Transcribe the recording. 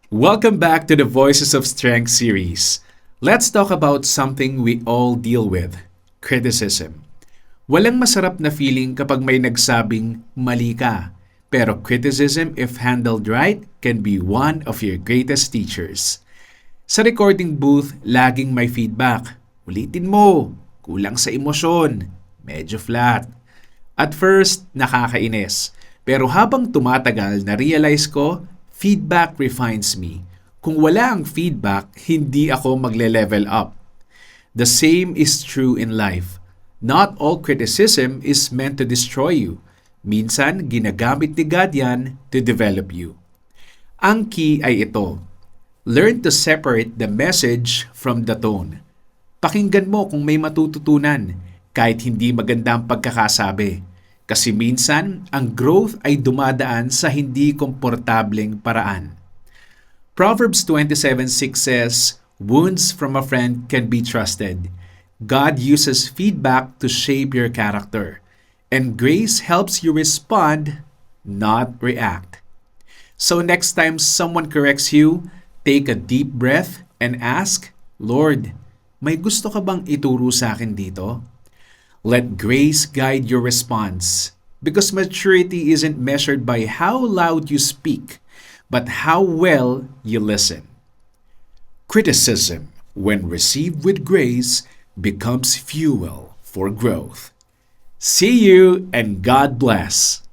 Welcome back to the Voices of Strength series. Let's talk about something we all deal with, criticism. Walang masarap na feeling kapag may nagsabing mali ka. Pero criticism, if handled right, can be one of your greatest teachers. Sa recording booth, laging may feedback. Ulitin mo, kulang sa emosyon, medyo flat. At first, nakakainis. Pero habang tumatagal, na-realize ko, feedback refines me. Kung wala ang feedback, hindi ako magle-level up. The same is true in life. Not all criticism is meant to destroy you. Minsan, ginagamit ni God yan to develop you. Ang key ay ito. Learn to separate the message from the tone. Pakinggan mo kung may matututunan, kahit hindi maganda ang pagkakasabi. Kasi minsan, ang growth ay dumadaan sa hindi komportableng paraan. Proverbs 27:6 says, "Wounds from a friend can be trusted. God uses feedback to shape your character. And grace helps you respond, not react." So next time someone corrects you, take a deep breath and ask, "Lord, may gusto ka bang ituro sa akin dito?" Let grace guide your response, because maturity isn't measured by how loud you speak, but how well you listen. Criticism, when received with grace, becomes fuel for growth. See you and God bless.